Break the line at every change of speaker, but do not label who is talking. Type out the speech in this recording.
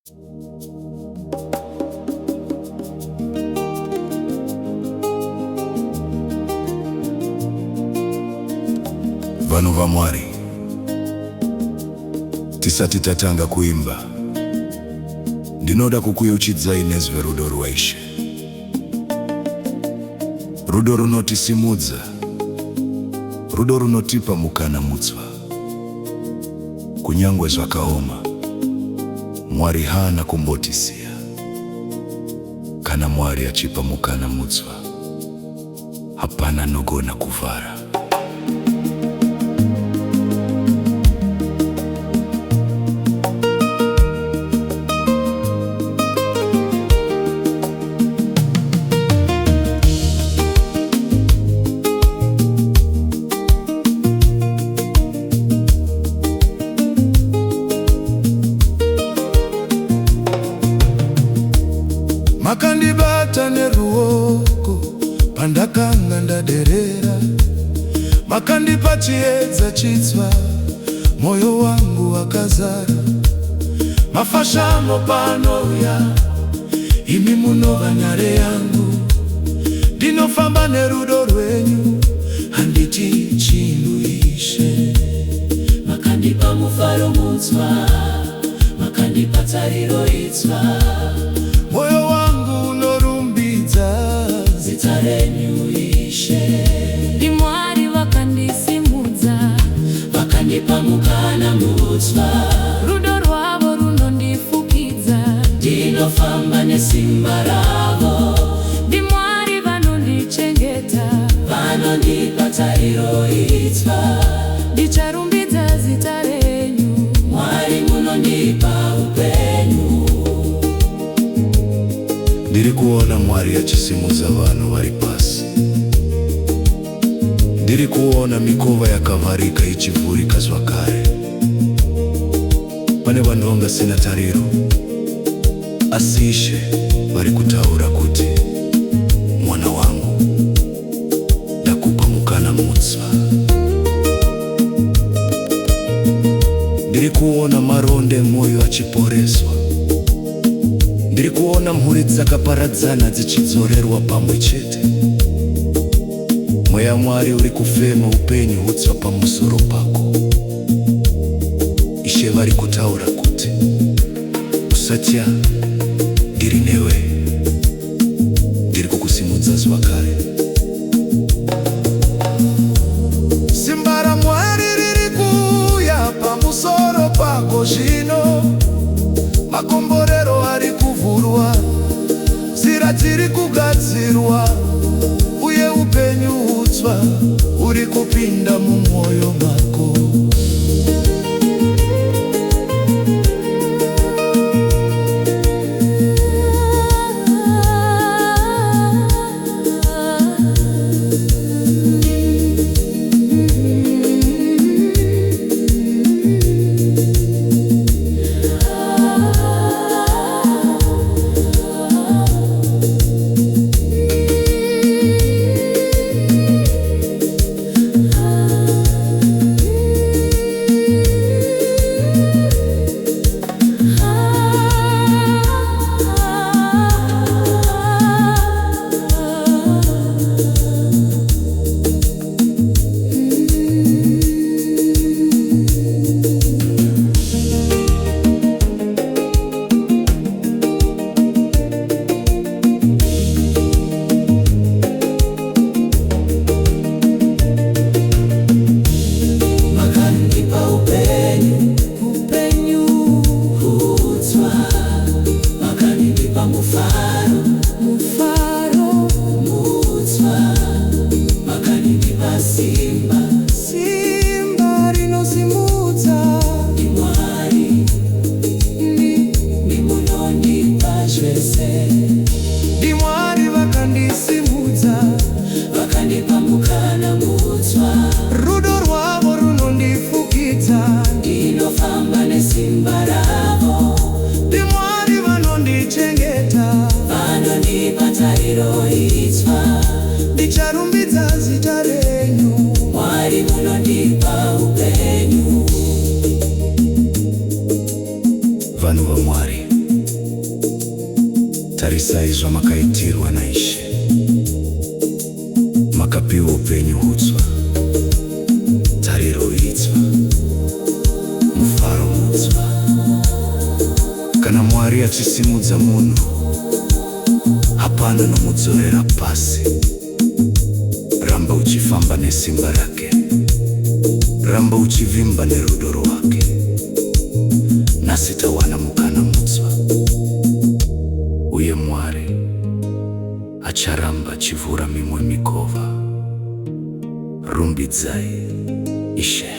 Vanu va mwari tisati tatanga kuimba ndinoda kukuyeuchidza inezve rudo rwaishe, rudo runotisimudza, rudo runotipa mukana mutsva. Kunyangwe zvakaoma mwari haana kumbotisiya. Kana mwari achipa mukana mutsva, hapana nogona kuvhara. Makandibata neruoko pandakanga ndaderera, makandipa chiedza chitsva, moyo wangu wakazara. Mafashamo panouya, imi munova nyare yangu, ndinofamba nerudo rwenyu, handiti chinhu Ishe.
Makandipa mufaro mutsva, makandipa tariro itsva,
moyo wangu unorumbidza
zita renyu Ishe.
Imwari vakandisimudza,
vakandipa mukana mutsva,
rudo rwavo runondifukidza,
ndinofamba nesimba ravo.
ndimwari vanondichengeta,
vanondipa tariro itsva,
ndicharumbidza zita renyu.
Mwari munondipa upenyu.
ndiri kuona mwari achisimudza vanhu vari pasi. Ndiri kuona mikova yakavharika ichivhurika zvakare. Pane vanhu vangasina tariro, asi Ishe vari kutaura kuti, mwana wangu, ndakupa mukana mutsva. Ndiri kuona maronda emwoyo achiporeswa. Ndiri kuona mhuri dzakaparadzana dzichidzorerwa pamwe chete. Mweya Mwari uri kufema upenyu hutsva pamusoro pako. Ishe vari kutaura kuti, usatya, ndiri newe, ndiri kukusimudza zvakare. Simba raMwari riri kuuya pamusoro pako zvino. Makomborero ari kuvhurwa, nzira dziri kugadzirwa, uye upenyu hutsva uri kupinda mumwoyo mako. tarisaizwa makaitirwa naishe makapiwa upenyu hutswa tariro itswa mufaro mutswa kana Mwari achisimudza munhu hapana nomudzorera pasi. Ramba uchifamba nesimba rake, ramba uchivimba nerudo rwake, nasi tawana mukana mutswa. Uye Mwari acharamba achivhura mimwe mikova. Rumbidzai Ishe.